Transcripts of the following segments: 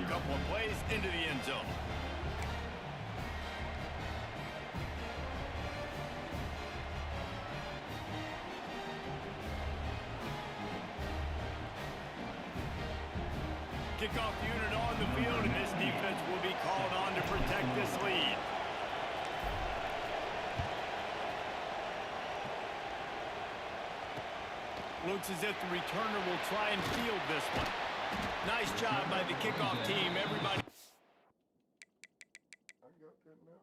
a couple of plays into the end zone. Kickoff unit on the field, and this defense will be called on to protect this lead. Looks as if the returner will try and field this one. Nice job by the kickoff team. Everybody. I got that now.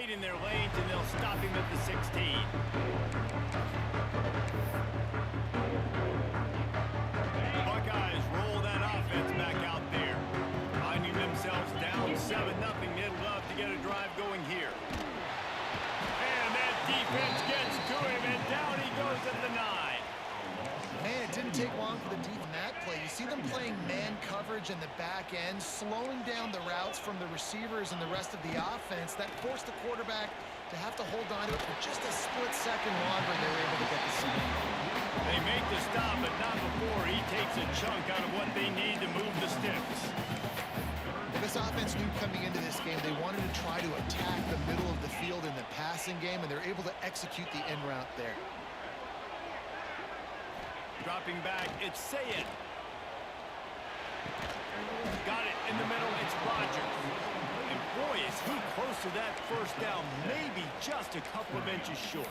In their lanes, and they'll stop him at the 16. Buckeyes roll that offense back out there. Finding themselves down 7-0. They'd love to get a drive going here. And that defense gets to him, and down he goes at the 9. Man, it didn't take long for the defense in that play. You see them playing man coverage in the back end, slowing down the routes from the receivers and the rest of the offense. That forced the quarterback to have to hold on to it for just a split second longer. They were able to get the sack. They make the stop, but not before he takes a chunk out of what they need to move the sticks. This offense knew coming into this game they wanted to try to attack the middle of the field in the passing game, and they're able to execute the in route there. Dropping back, it's Sayed. Got it in the middle, it's Rodgers. And boy, is he close to that first down, maybe just a couple of inches short.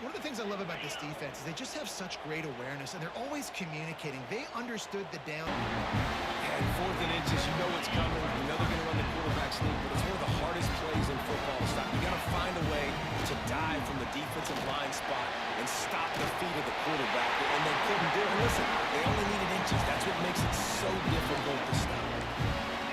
One of the things I love about this defense is they just have such great awareness, and they're always communicating. They understood the down. And 4th and inches, you know what's coming. You know they're going to run the quarterback sneak, but it's one of the hardest plays in football to stop. You got to find a way to dive from the defensive line spot and stop the feet of the quarterback, and they couldn't do it. Listen, they only needed inches. That's what makes it so difficult to stop.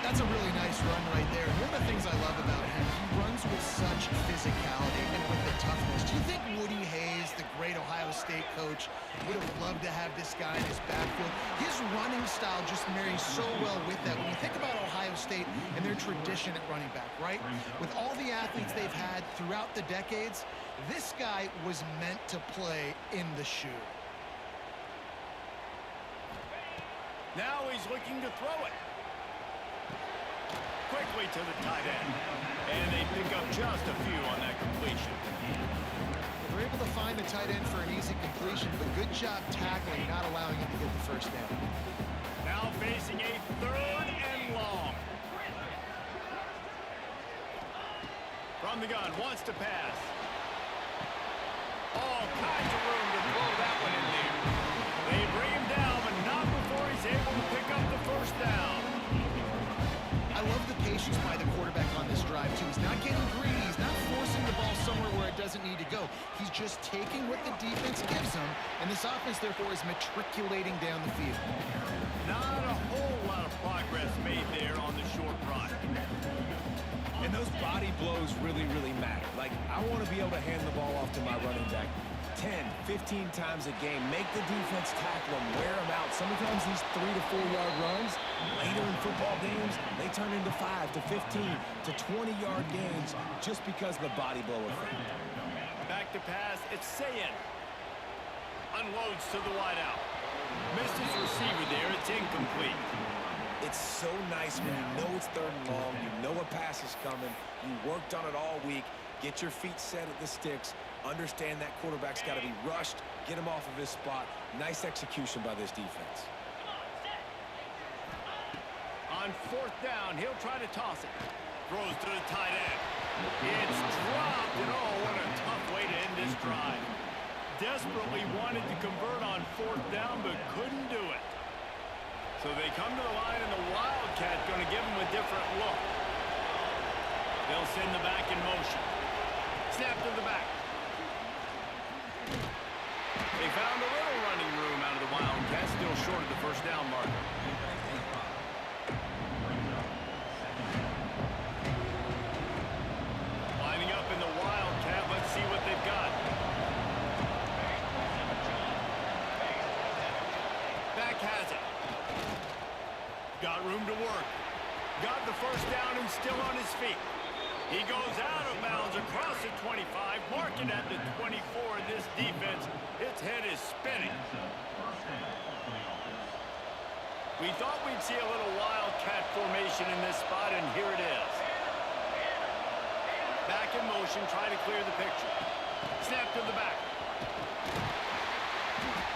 That's a really nice run right there. And one of the things I love about him, he runs with such physicality and with the toughness. Do you think Woody Hayes, the great Ohio State coach, would have loved to have this guy in his backfield? His running style just marries so well with that. When you think about Ohio State and their tradition at running back, right? With all the athletes they've had throughout the decades, this guy was meant to play in the shoe. Now he's looking to throw it. Quickly to the tight end. And they pick up just a few on that completion. They're able to find the tight end for an easy completion, but good job tackling, not allowing him to get the first down. Now facing a 3rd and long. From the gun, wants to pass. All kinds of room to throw that one in there. They bring him down, but not before he's able to pick up the first down. I love the patience by the quarterback on this drive, too. He's not getting greedy. He's not forcing the ball somewhere where it doesn't need to go. He's just taking what the defense gives him, and this offense, therefore, is matriculating down the field. Not a whole lot of progress made there on the short run. And those body blows really, really matter. Like, I want to be able to hand the ball off to my running back 10, 15 times a game. Make the defense tackle him, wear him out. Sometimes these 3 to 4 yard runs, later in football games, they turn into 5 to 15 to 20 yard gains just because of the body blow effect. Back to pass, it's Sayed. Unloads to the wideout. Missed his receiver there, it's incomplete. It's so nice when you know it's 3rd and long, you know a pass is coming, you worked on it all week, get your feet set at the sticks, understand that quarterback's got to be rushed, get him off of his spot. Nice execution by this defense. On 4th down, he'll try to toss it. Throws to the tight end. It's dropped, and oh, what a tough way to end this drive. Desperately wanted to convert on 4th down, but couldn't do it. So they come to the line, and the Wildcat going to give them a different look. They'll send the back in motion. Snap to the back. They found a little running room out of the Wildcats, still short of the first down mark. Lining up in the Wildcat, let's see what they've got. got room to work. Got the first down and still on his feet. He goes out of bounds across the 25, marking at the 24. This defense, its head is spinning. We thought we'd see a little wildcat formation in this spot, and here it is. Back in motion, trying to clear the picture. Snap to the back.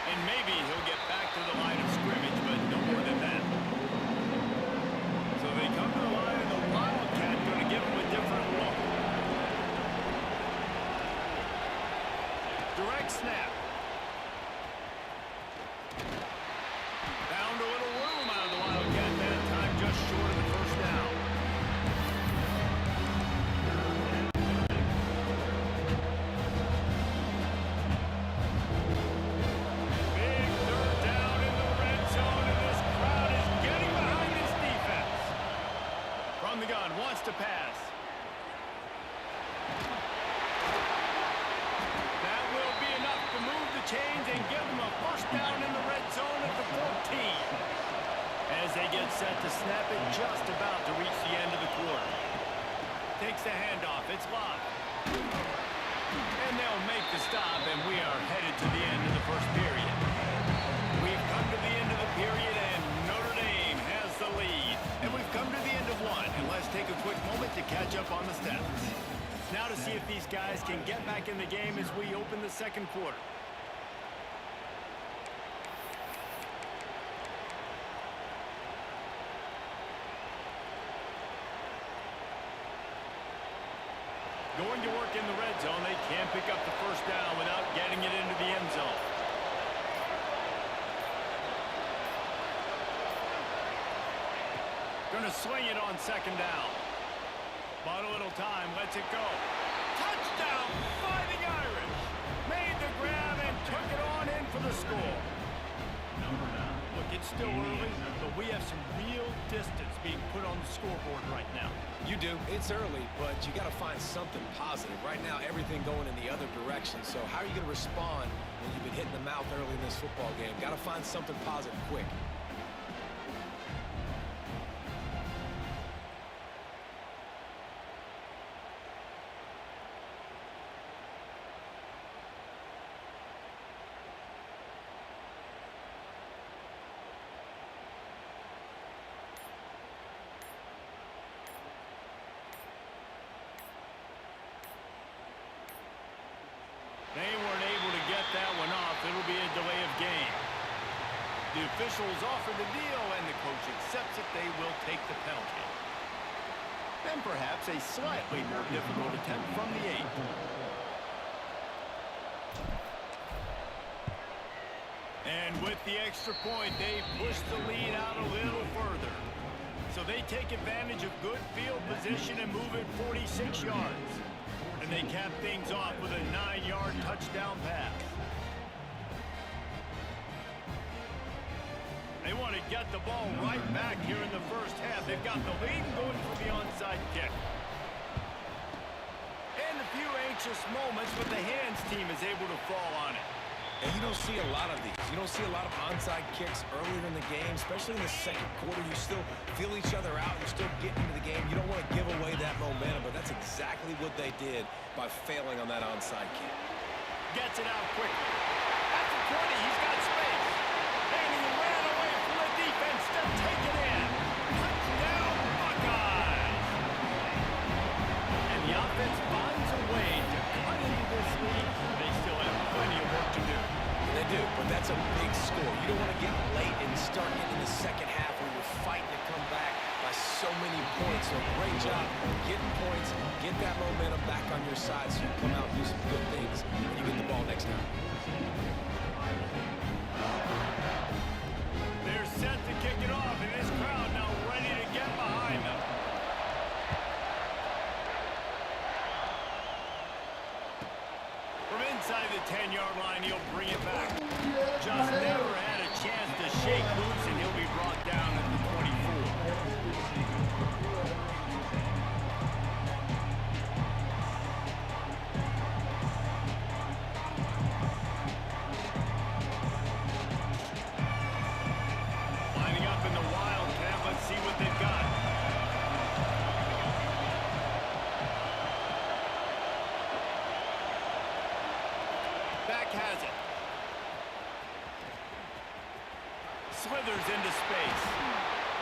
And maybe he'll get back to the line of scrimmage, but no more than that. So they come to the line, and the wildcat going to give him a different look. Direct snap. Found a little room out of the wildcat that time, just short of the first down. Big third down in the red zone, and this crowd is getting behind this defense. From the gun, wants to pass. That will be enough to move the chains and give them a first down in the red zone at the 14. As they get set to snap it, just about to reach the end of the quarter. Takes the handoff, it's locked. And they'll make the stop, and we are headed to the end of the first period. We've come to the end of the period, and Notre Dame has the lead. And we've come to the end of one, and let's take a quick moment to catch up on the stats. Now to see if these guys can get back in the game as we open the second quarter. Going to work in the red zone. They can't pick up the first down without getting it into the end zone. Going to swing it on second down. Bought a little time, lets it go. Touchdown, Fighting Irish. Made the grab and took it on in for the score. Look, it's still early, but we have some real distance being put on the scoreboard right now. You do. It's early, but you got to find something positive. Right now, everything going in the other direction. So how are you going to respond when you've been hit in the mouth early in this football game? Got to find something positive quick. They weren't able to get that one off. It'll be a delay of game. The officials offer the deal, and the coach accepts it. They will take the penalty. And perhaps a slightly more difficult attempt from the 8. And with the extra point, they push the lead out a little further. So they take advantage of good field position and move it 46 yards. And they cap things off with a 9-yard touchdown pass. They want to get the ball right back here in the first half. They've got the lead going for the onside kick. And a few anxious moments, but the hands team is able to fall on it. And you don't see a lot of these. You don't see a lot of onside kicks earlier in the game, especially in the second quarter. You still feel each other out. You're still getting into the game. You don't want to give away that momentum, but that's exactly what they did by failing on that onside kick. Gets it out quickly. At the 20, he's got space. And he ran away from the defense to take it in. Touchdown, Buckeyes! And the offense finds a way to cut into this lead. They still have plenty of work to do. They do, but that's a big score. You don't want to get late and start getting the second half where you're fighting to come back by so many points. So great job getting points, get that momentum back on your side so you come out and do some good things when you get the ball next time. They're set to kick it off, and this crowd now ready to get behind them. From inside the 10-yard line, he'll bring it back. Just never had a chance to shake loose, and he'll be brought down at the 24. Lining up in the wildcat, let's see back has it. Slithers into space.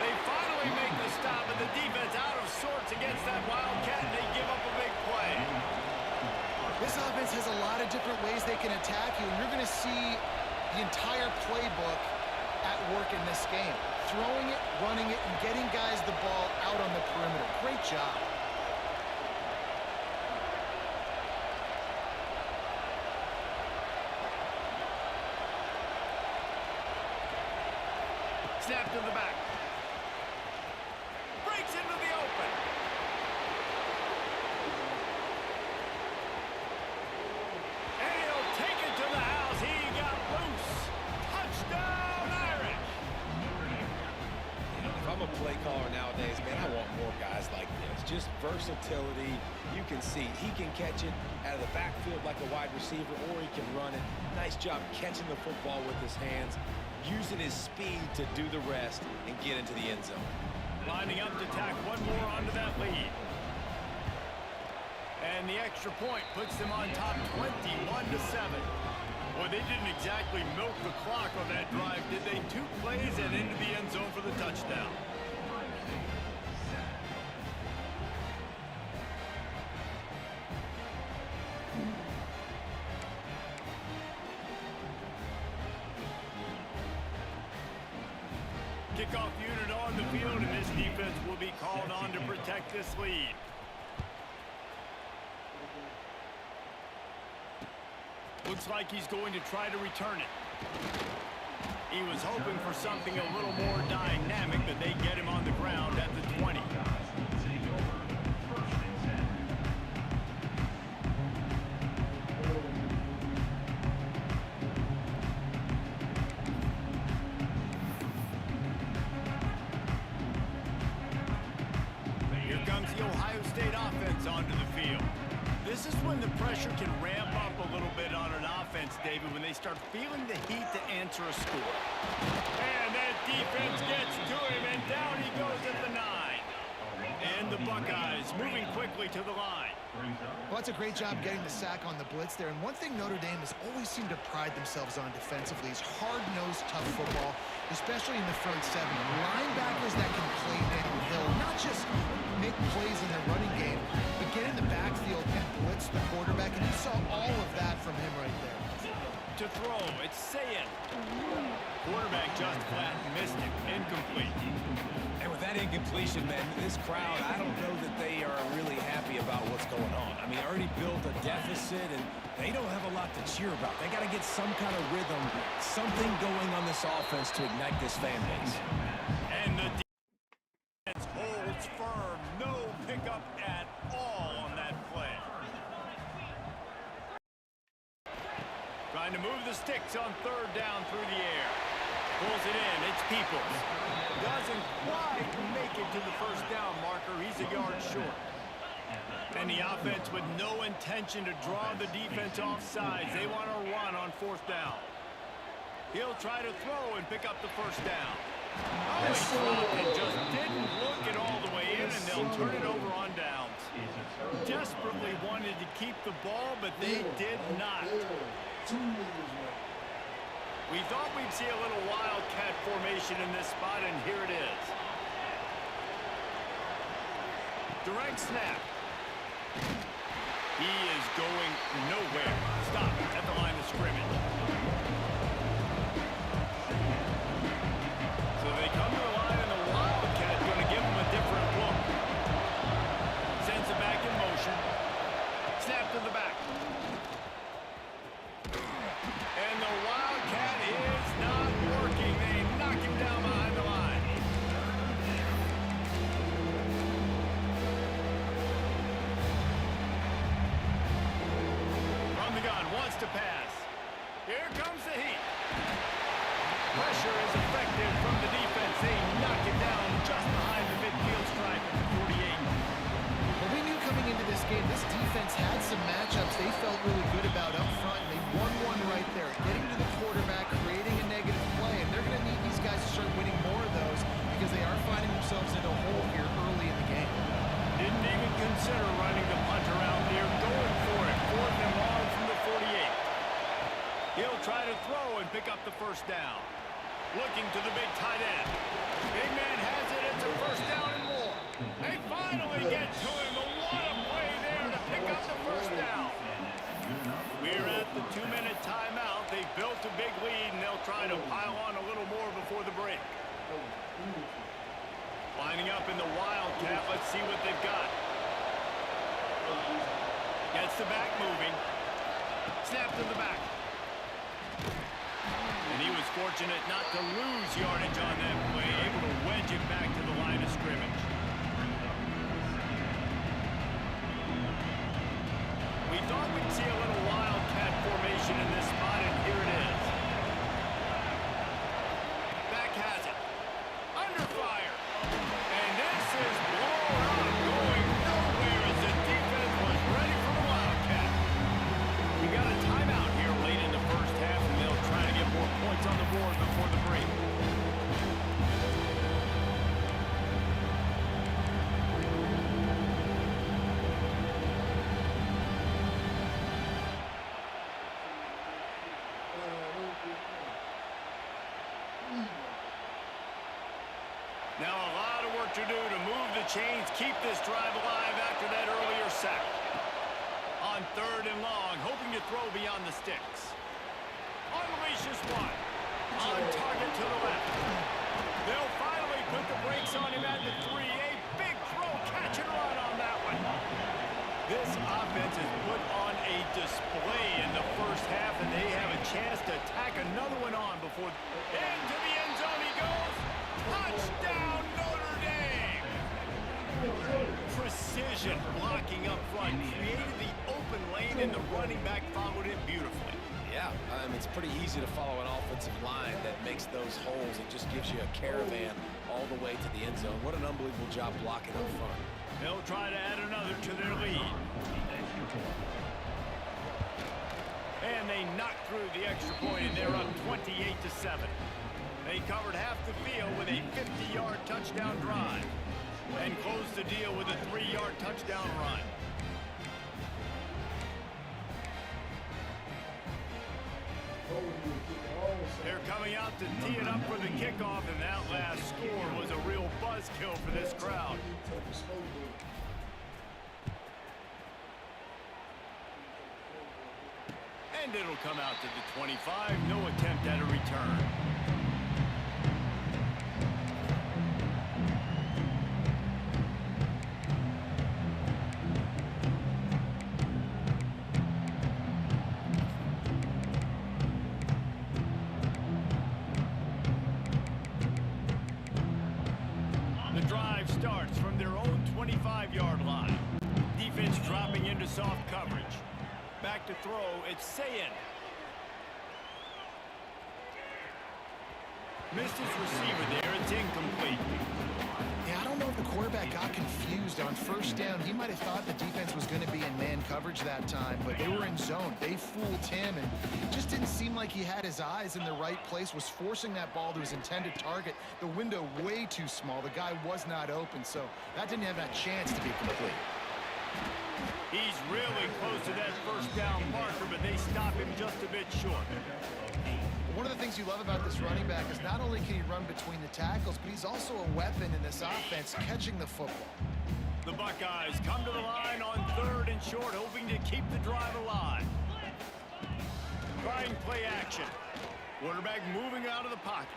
They finally make the stop, and the defense out of sorts against that Wildcat, and they give up a big play. This offense has a lot of different ways they can attack you, and you're going to see the entire playbook at work in this game. Throwing it, running it, and getting guys the ball out on the perimeter. Great job. Snap to the back. Breaks into the open. And he'll take it to the house. He got loose. Touchdown, Irish. If I'm a play caller nowadays, man, I want more guys like this. Just versatility. You can see he can catch it out of the backfield like a wide receiver, or he can run it. Nice job catching the football with his hands, using his speed to do the rest and get into the end zone. Lining up to tack one more onto that lead. And the extra point puts them on top 21-7. Well, they didn't exactly milk the clock on that drive, did they? 2 plays and into the end zone for the touchdown. Kickoff unit on the field, and this defense will be called on to protect this lead. Looks like he's going to try to return it. He was hoping for something a little more dynamic, but they get him on the ground at the 20. Onto the field. This is when the pressure can ramp up a little bit on an offense, David, when they start feeling the heat to answer a score. And that defense gets to him, and down he goes at the 9. And the Buckeyes moving quickly to the line. Well, that's a great job getting the sack on the blitz there. And one thing Notre Dame has always seemed to pride themselves on defensively is hard-nosed, tough football, especially in the front 7. Linebackers that can play downhill, not just make plays in their running game, but get in the backfield and blitz the quarterback. And you saw all of that from him right there. To throw, it's Sayin. Quarterback just flat missed it. Incomplete. And with that incompletion, man, this crowd, I don't know that they are really happy about what's going on. I mean, already built a deficit, and they don't have a lot to cheer about. They got to get some kind of rhythm, something going on this offense to ignite this fan base. And the defense holds firm. No pickup at all on that play. Trying to move the sticks on 3rd down through the air. Pulls it in. It's Peoples. Doesn't quite make it to the 1st down marker. He's a yard short. And the offense with no intention to draw the defense off sides. They want to run on 4th down. He'll try to throw and pick up the 1st down. Oh, he dropped it. Just didn't look it all the way in, and they'll turn it over on downs. Desperately wanted to keep the ball, but they did not. We thought we'd see a little Wildcat formation in this spot, and here it is. Direct snap. He is going nowhere. Stop at the line of scrimmage. So they come to the line, and the Wildcat going to give him a different look. Sends it back in motion. Snap to the back. And the Wildcat is not working. They knock him down behind the line. From the gun, wants to pass. Here comes the heat. Pressure is effective from the defense. They knock it down just behind the midfield stripe at the 48. Well, we knew coming into this game, this defense had some matchups they felt really good about up front. They won one right there, getting to the quarterback, creating a negative play, and they're going to need these guys to start winning more of those because they are finding themselves in a hole here early in the game. Didn't even consider running the punt around there, going for it. 4th and long from the 48. try to throw and pick up the first down. Looking to the big tight end. Big man has it. It's a first down and more. They finally get to him. But what a play there to pick up the first down. We're at the 2-minute timeout. They built a big lead, and they'll try to pile on a little more before the break. Lining up in the Wildcat. Let's see what they've got. Gets the back moving. Snap to the back. And he was fortunate not to lose yardage on that play, able to wedge it back to the line of scrimmage. We thought we'd see a little Wildcat formation in this spot, and here it is. Back has it. Under fire. And this is blown up, going nowhere as the defense was ready for the Wildcat. We got a timeout here late in the first half, and they'll try to get more points on the board before the break. Now a lot of work to do to move the chains, keep this drive alive after that earlier sack. On 3rd and long, hoping to throw beyond the sticks. Unleashes one. On target to the left. They'll finally put the brakes on him at the 3. A big throw, catch and run on that one. This offense is put on a display in the first half, and they have a chance to tack another one on before into the end zone he goes. Touchdown, Notre Dame! Precision blocking up front created the open lane, and the running back followed it beautifully. Yeah, it's pretty easy to follow an offensive line that makes those holes. It just gives you a caravan all the way to the end zone. What an unbelievable job blocking up front. They'll try to add another to their lead. And they knocked through the extra point, and they're up 28-7. They covered half the field with a 50-yard touchdown drive and closed the deal with a 3-yard touchdown run. They're coming out to tee it up for the kickoff, and that last score was a real buzzkill for this crowd. And it'll come out to the 25. No attempt at a return. Starts from their own 25-yard line. Defense dropping into soft coverage. Back to throw, it's Sayin. Missed his receiver there, it's incomplete. Yeah, I don't know if the quarterback got confused on first down. He might have thought the defense was going to be in man coverage that time, but they were in zone. They fooled him, and it just didn't seem like he had his eyes in the right place, was forcing that ball to his intended target. The window way too small. The guy was not open, so that didn't have that chance to be complete. He's really close to that first down marker, but they stop him just a bit short. One of the things you love about this running back is not only can he run between the tackles, but he's also a weapon in this offense, catching the football. The Buckeyes come to the line on 3rd and short, hoping to keep the drive alive. Trying play action. Quarterback moving out of the pocket.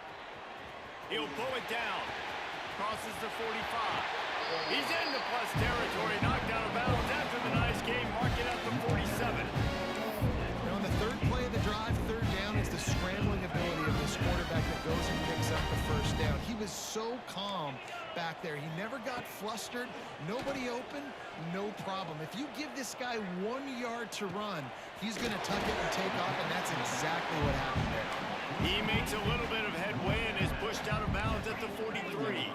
He'll pull it down. Crosses the 45. He's into plus territory, knocked out of bounds after the nice game, marking up the 47. Now, on the 3rd play of the drive, 3rd down is the scrambling ability of this quarterback that goes and picks up the first down. He was so calm back there. He never got flustered. Nobody open, no problem. If you give this guy 1 yard to run, he's going to tuck it and take off, and that's exactly what happened there. He makes a little bit of headway and is pushed out of bounds at the 43.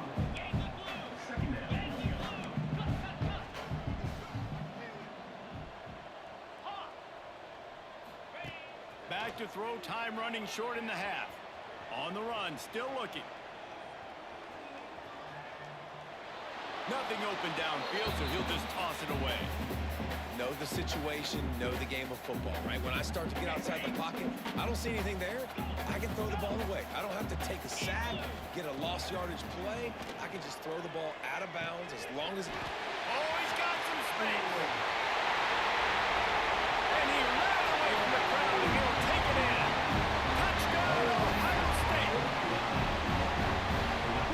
Back to throw, time running short in the half. On the run, still looking. Nothing open downfield, so he'll just toss it away. know the situation, know the game of football, right? When I start to get outside the pocket, I don't see anything there. I can throw the ball away. I don't have to take a sack, get a lost yardage play. I can just throw the ball out of bounds as long as... Oh, he's got some space. And he ran away from the crowd, and he'll take it in. Touchdown, Ohio State.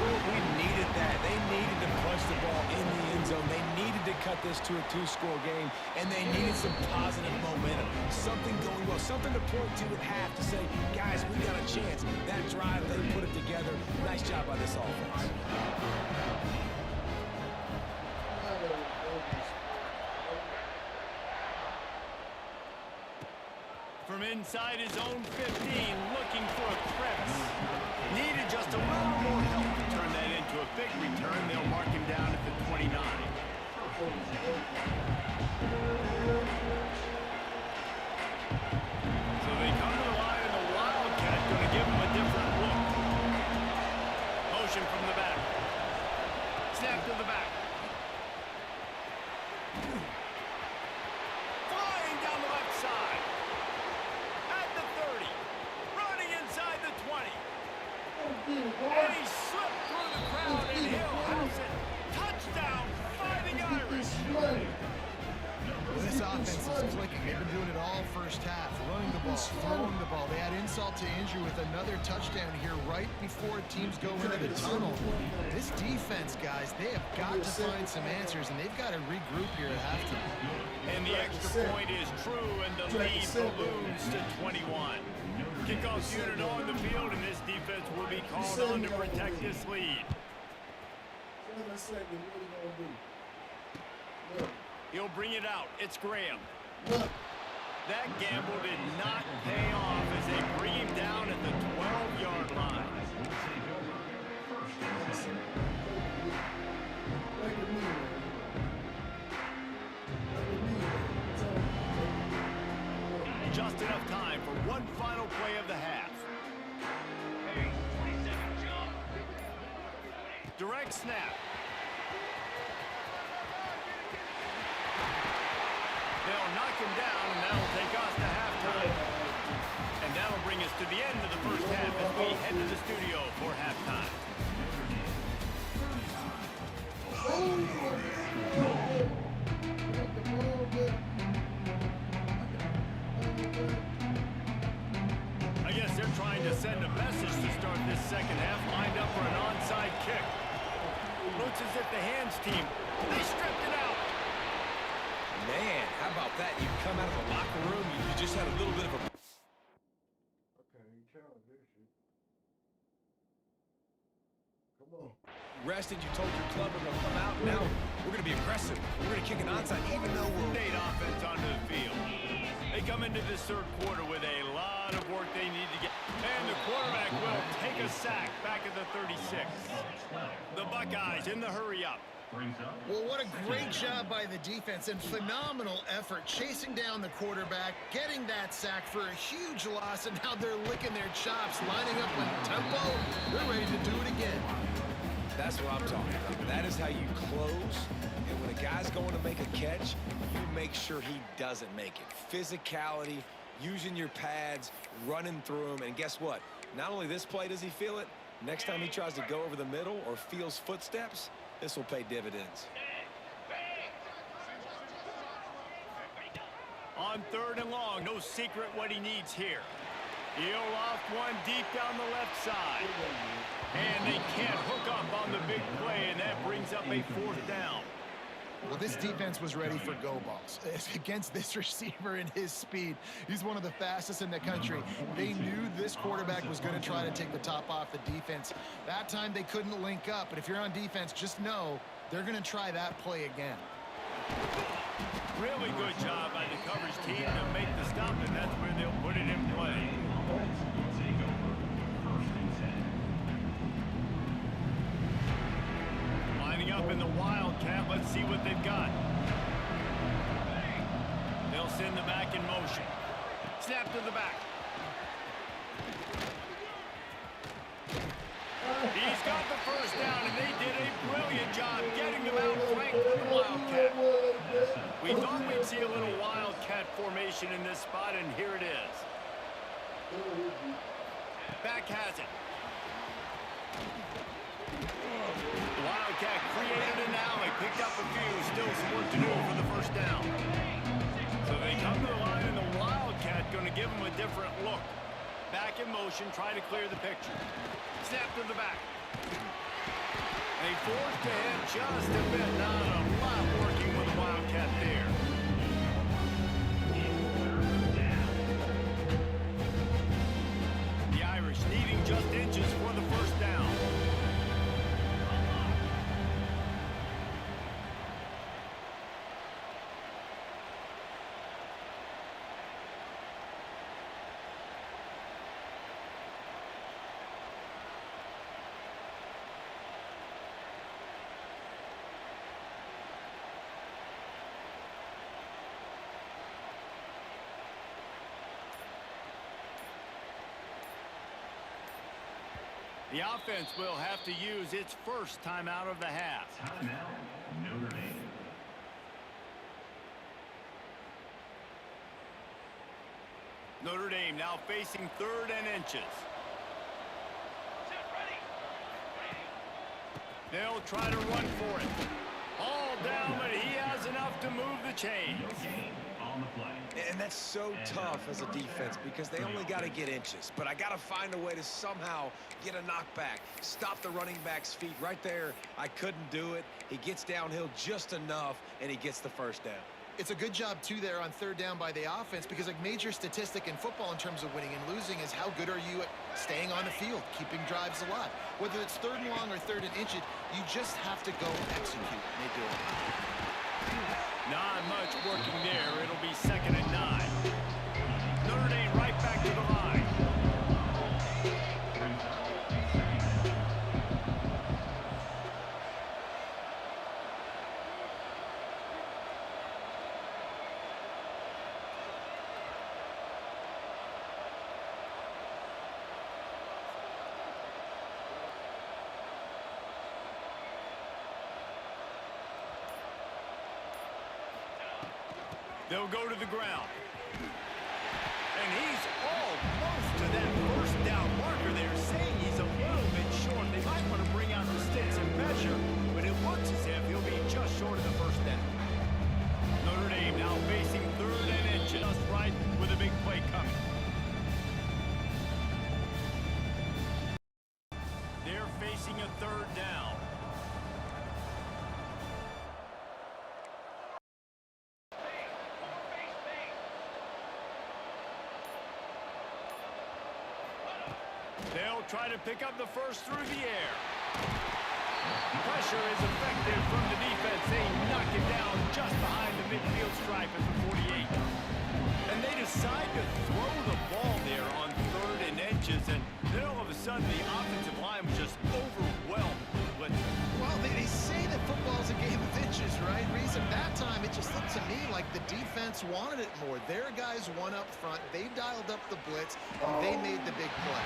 We needed that. They needed to punch the ball in the end zone. They needed to cut this to a two-score game, and they needed some positive momentum, something going well, something to point to at half to say, guys, we got a chance. That drive, they put it together. Nice job by this offense. From inside his own 15, looking for a crevice. Needed just a little more help to turn that into a big return. They'll mark him down at the 29. So they come to the line, and the Wildcat going to give him a different look. Motion from the back. Snap to the back. Flying down the left side. At the 30. Running inside the 20. And he slipped through the crowd, and he'll house it. Touchdown, Fighting Irish. Well, this offense is clicking. They've been doing it all first half. Running the ball, throwing the ball. They add insult to injury with another touchdown here right before teams go into the tunnel. This defense, guys, they have got to find some answers, and they've got to regroup here at halftime. And the extra point is true, and the lead balloons to 21. Kickoff unit on the field, and this defense will be called on to protect this lead. He'll bring it out. It's Graham. That gamble did not pay off as they bring him down at the 12-yard line. Just enough time for one final play of the half. Direct snap. They'll knock him down, and that'll take us to halftime. And that'll bring us to the end of the first half as we head to the studio for halftime. I guess they're trying to send a message to start this second half, lined up for an onside kick. Looks as if the hands team, they stripped it out. Man, how about that? You come out of the locker room, you just had a little bit of a... Rested, you told your club we're going to come out. Now we're going to be aggressive. We're going to kick an onside, even though we're... State offense onto the field. They come into this third quarter with a lot of work they need to get. And the quarterback will take a sack back at the 36. The Buckeyes in the hurry-up. Well, what a great job by the defense and phenomenal effort chasing down the quarterback, getting that sack for a huge loss, and now they're licking their chops, lining up with tempo. They're ready to do it again. That's what I'm talking about. That is how you close. And when a guy's going to make a catch, you make sure he doesn't make it. Physicality, using your pads, running through them. And guess what? Not only this play does he feel it, next time he tries to go over the middle or feels footsteps, this will pay dividends. On third and long, no secret what he needs here. He'll loft one deep down the left side. And they can't hook up on the big play, and that brings up a fourth down. Well, this defense was ready for go balls. Against this receiver and his speed, he's one of the fastest in the country. They knew this quarterback was going to try to take the top off the defense. That time they couldn't link up, but if you're on defense, just know they're going to try that play again. Really good job by the coverage team to make the stop, and that's where they'll put it in play. Lining up in the Wildcat. Let's see what they've got. They'll send the back in motion. Snap to the back. He's got the first down, and they did a brilliant job getting him out flank for the Wildcat. We thought we'd see a little wildcat formation in this spot, and here it is. Back has it. The wildcat created an alley, picked up a few, still some work to do for the first down. So they come to the line, and the wildcat going to give them a different look. Back in motion, try to clear the picture. Snap to the back. They forced ahead just a bit. Not a lot working with the wildcat there. The Irish needing just inches for the first down. The offense will have to use its first timeout of the half. Timeout, Notre Dame. Notre Dame now facing 3rd and inches. They'll try to run for it. All down, but he has enough to move the chains. On the play. And that's so tough as a defense because they only got to get inches. But I got to find a way to somehow get a knockback, stop the running back's feet right there. I couldn't do it. He gets downhill just enough, and he gets the first down. It's a good job, too, there on 3rd down by the offense because a major statistic in football in terms of winning and losing is how good are you at staying on the field, keeping drives alive. Whether it's 3rd and long or 3rd and inches, you just have to go execute. And they do it. Not much working there. It'll be 2nd and 9. Notre Dame right back to the line. They'll go to the ground. And he's almost to that first down marker there, saying he's a little bit short. They might want to bring out the sticks and measure, but it looks as if he'll be just short of the first down. Notre Dame now facing 3rd and inches, just right with a big play coming. They're facing a 3rd down. They'll try to pick up the first through the air. Pressure is effective from the defense. They knock it down just behind the midfield stripe at the 48. And they decide to throw the ball there on 3rd and inches. And then all of a sudden, the offensive line was just overwhelmed. But Well, they say that football is a game of inches, right? Reason that time, it just looked to me like the defense wanted it more. Their guys won up front. They dialed up the blitz, and they made the big play.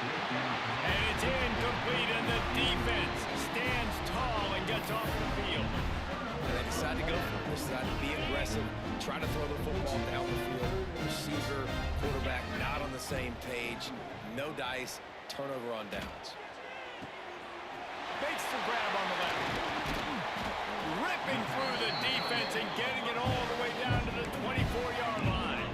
And it's incomplete, and the defense stands tall and gets off the field. And they decide to go for it. They decide to be aggressive, try to throw the football down the field. Receiver, quarterback, not on the same page. No dice, turnover on downs. Makes the grab on the left. Ripping through the defense and getting it all the way down to the 24-yard line.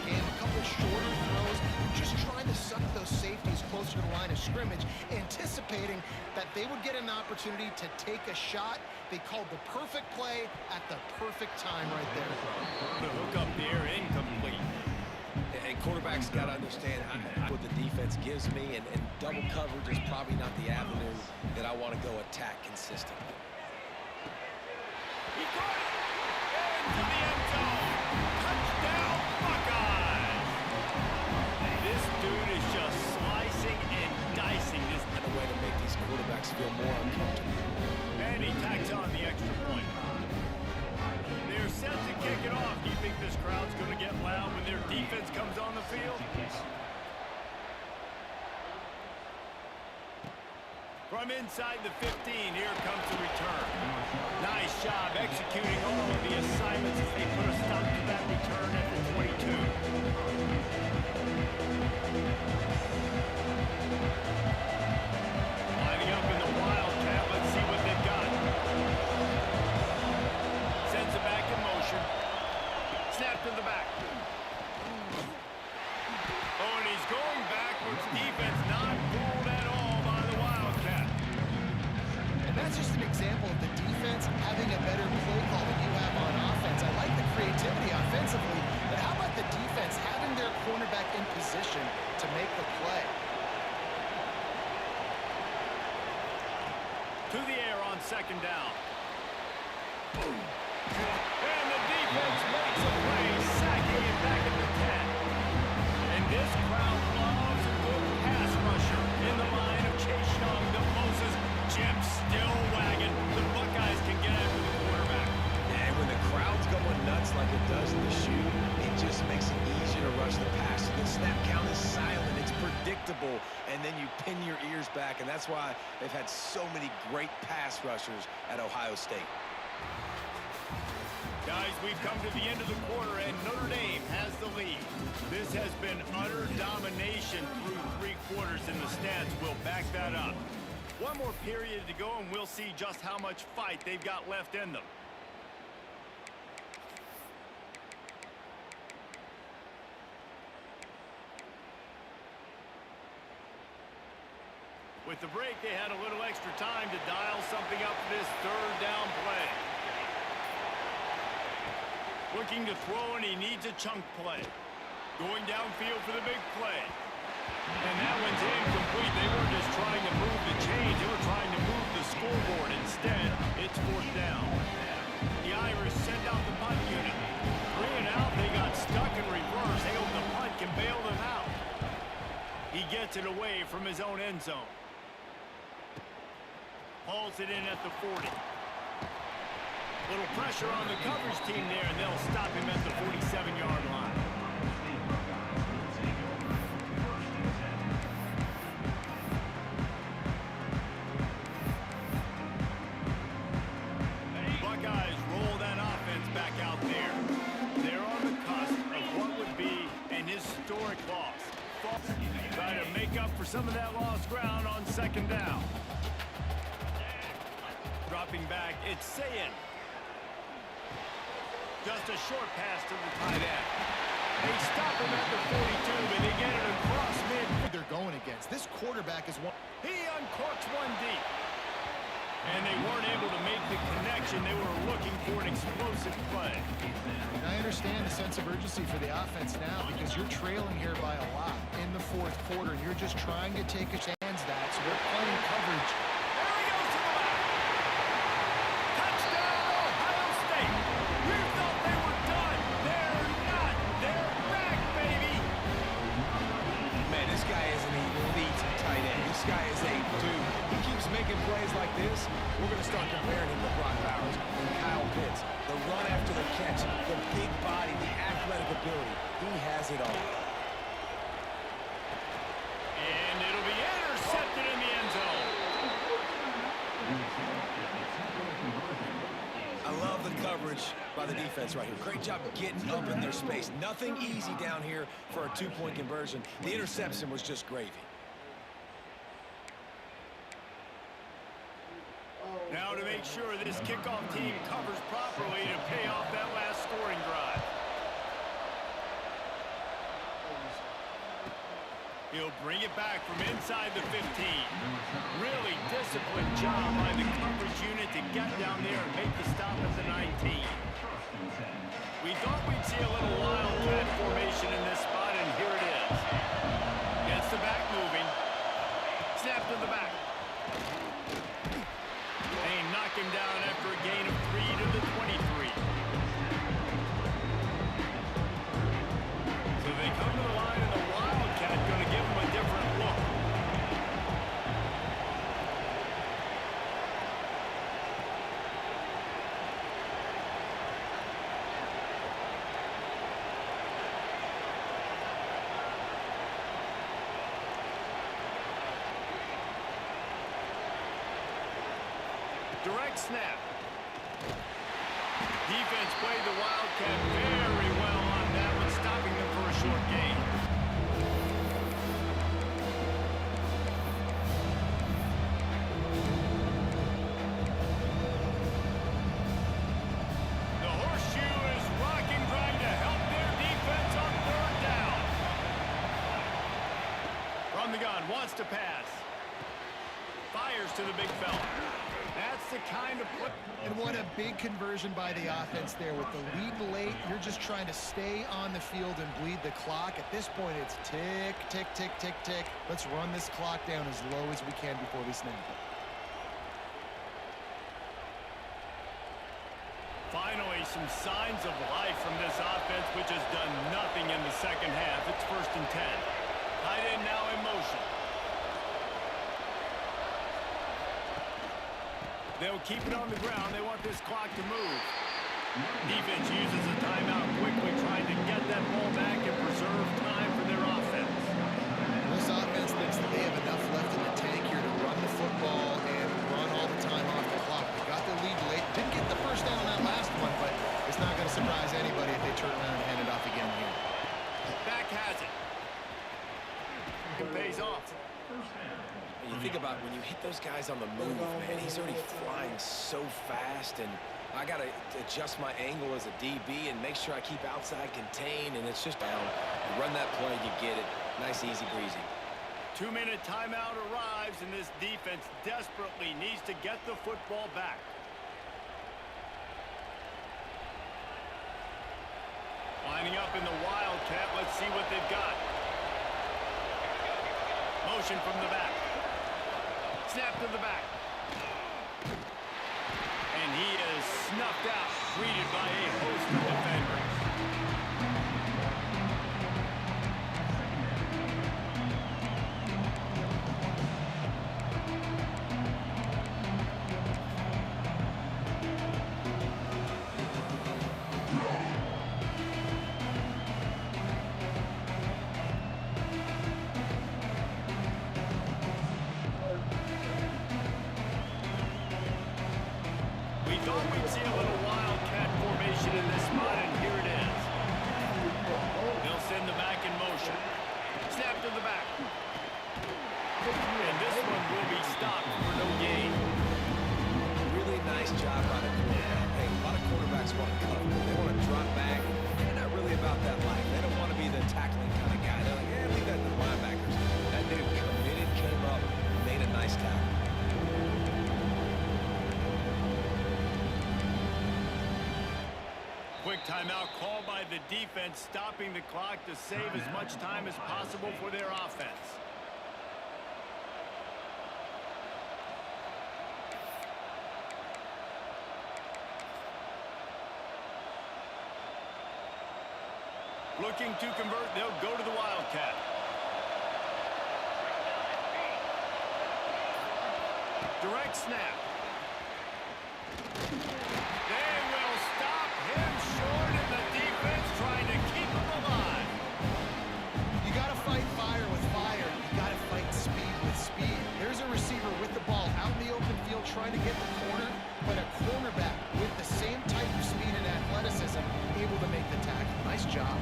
Game, a couple shorter throws, just trying to suck those safeties closer to the line of scrimmage, anticipating that they would get an opportunity to take a shot. They called the perfect play at the perfect time right there. The hook up there, incomplete. And quarterbacks got to understand what the defense gives me, and double coverage is probably not the avenue that I want to go attack consistently. He got it! Into the end zone! Touchdown, Buckeyes! This dude is just slicing and dicing this. And a way to make these quarterbacks feel more uncomfortable. And he tacks on the extra point. They're set to kick it off. Do you think this crowd's going to get loud when their defense comes on the field? From From inside the 15, here comes the return. Nice job executing all of the assignments as they put a stop to that return at the 22. Lining up in the wildcat. Let's see what they've got. Sends it back in motion. Snap to the back. Oh, and he's going backwards. Defense not fooled at all by the wildcat. And that's just an example of the defense having a better play call than you have on offense. I like the creativity offensively, but how about the defense having their cornerback in position to make the play? To the air on second down. And the defense makes a play, sacking it back at the 10. And this crowd loves a good pass rusher in the line of Chase Young, the Moses. Jim still wagging. The Buckeyes can get after the quarterback. And when the crowd's going nuts like it does in the shoe, it just makes it easier to rush the pass. The snap count is silent. It's predictable. And then you pin your ears back. And that's why they've had so many great pass rushers at Ohio State. Guys, we've come to the end of the quarter, and Notre Dame has the lead. This has been utter domination through 3 quarters, and the stats will back that up. One more period to go, and we'll see just how much fight they've got left in them. With the break, they had a little extra time to dial something up for this third down play. Looking to throw, and he needs a chunk play. Going downfield for the big play. And that one's incomplete. They weren't just trying to move the chains. They were trying to move the scoreboard. Instead, it's 4th down. The Irish send out the punt unit. 3 and out. They got stuck in reverse. They hope the punt can bail them out. He gets it away from his own end zone. Hauls it in at the 40. Little pressure on the coverage team there, and they'll stop him at the 47-yard line. Buckeyes roll that offense back out there. They're on the cusp of what would be an historic loss. Try to make up for some of that lost ground on second down. Dropping back, it's Sayin. Just a short pass to the tight end. They stop him at the 42, but they get it across mid. They're going against. This quarterback is one. He uncorks one deep. And they weren't able to make the connection. They were looking for an explosive play. And I understand the sense of urgency for the offense now because you're trailing here by a lot in the 4th quarter, and you're just trying to take a chance that. So they're playing coverage. There he goes to the back. Touchdown, Ohio State. We thought they were done. They're not. They're back, baby. Man, this guy is an elite tight end. This guy is a dude. He keeps making plays like this. We're going to start comparing him to Brock Bowers and Kyle Pitts. The run after the catch, the big body, the athletic ability. He has it all. And it'll be intercepted in the end zone. I love the coverage by the defense right here. Great job getting up in their space. Nothing easy down here for a 2-point conversion. The interception was just gravy. Now to make sure this kickoff team covers properly to pay off that last scoring drive. He'll bring it back from inside the 15. Really disciplined job by the coverage unit to get down there and make the stop at the 19. We thought we'd see a little wildcat formation in this spot, and here it is. Gets the back moving. Snap to the back. They knock him down after a gain of 3 to the 23. So they come to the line, and the Wildcat going to give them a different look. Direct snap. Defense played the Wildcat very well on that one, stopping them for a short gain. The horseshoe is rocking, trying to help their defense on third down. From the gun, wants to pass. Fires to the big fella. That's the kind of play. And what a big conversion by the offense there. With the lead late, you're just trying to stay on the field and bleed the clock. At this point, it's tick, tick, tick, tick, tick. Let's run this clock down as low as we can before we snap it. Finally, some signs of life from this offense, which has done nothing in the second half. It's 1st and 10. Tight end now in motion. They'll keep it on the ground. They want this clock to move. Defense uses a timeout quickly, trying to get that ball back and preserve time for their offense. This offense thinks that they have enough left in the tank here to run the football and run all the time off the clock. They got the lead late. Didn't get the first down on that last one, but it's not going to surprise anybody if they turn around and hand it off again here. Back has it. It pays off. You think about when you hit those guys on the move, man, he's already flying so fast, and I got to adjust my angle as a DB and make sure I keep outside contained, and it's just down. You run that play, you get it. Nice, easy breezy. 2-minute timeout arrives, and this defense desperately needs to get the football back. Lining up in the Wildcat. Let's see what they've got. Motion from the back. Snap to the back. And he is snuffed out, greeted by a host of defenders. We thought we'd see a little Wildcat formation in this spot, and here it is. They'll send the back in motion. Snap to the back. And this one will be stopped for no gain. Really nice job by the quarterback. Hey, a lot of quarterbacks want to cover. They want to drop back. They're not really about that life. They don't want to be the tackling kind of guy. They're like, yeah, leave that to the linebackers. That dude committed, came up, made a nice tackle. Quick timeout called by the defense, stopping the clock to save as much time as possible for their offense. Looking to convert, they'll go to the Wildcat. Direct snap. They will stop him short, and the defense trying to keep him alive. You got to fight fire with fire. You got to fight speed with speed. There's a receiver with the ball out in the open field trying to get the corner, but a cornerback with the same type of speed and athleticism able to make the tackle. Nice job.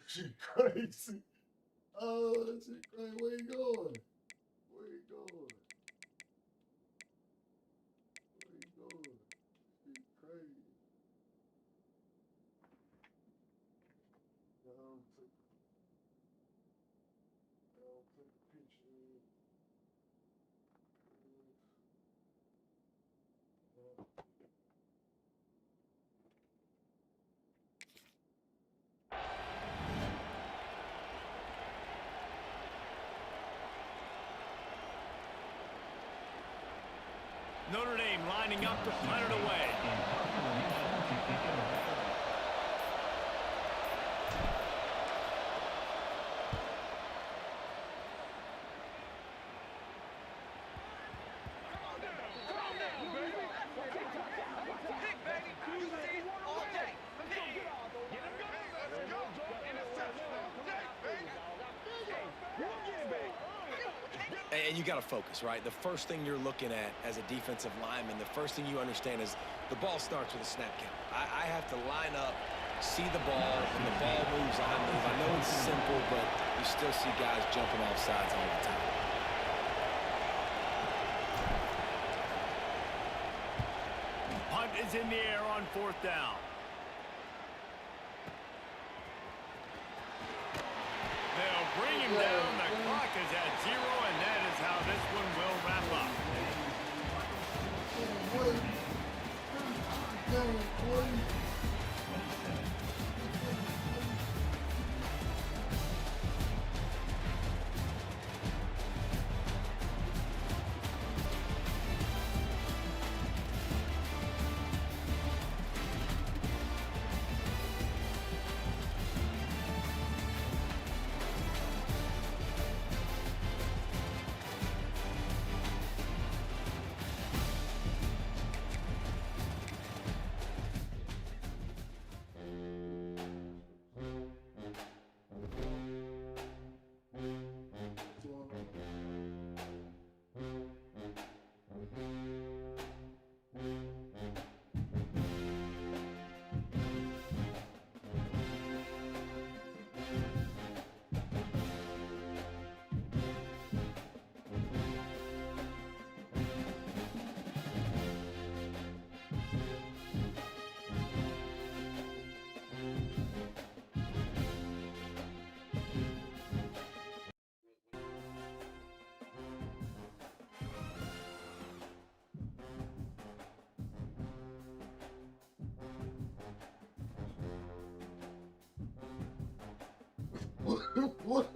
Shit crazy. Oh, that shit crazy. Where you going? Where you going? Where you going? Shit crazy. I'll take a picture. Notre Dame lining up to punt it away. And you got to focus, right? The first thing you're looking at as a defensive lineman, the first thing you understand is the ball starts with a snap count. I have to line up, see the ball, and the ball moves, I move. I know it's simple, but you still see guys jumping off sides all the time. Punt is in the air on 4th down. They'll bring him down. The clock is at 0, and that is how this one will wrap up. What?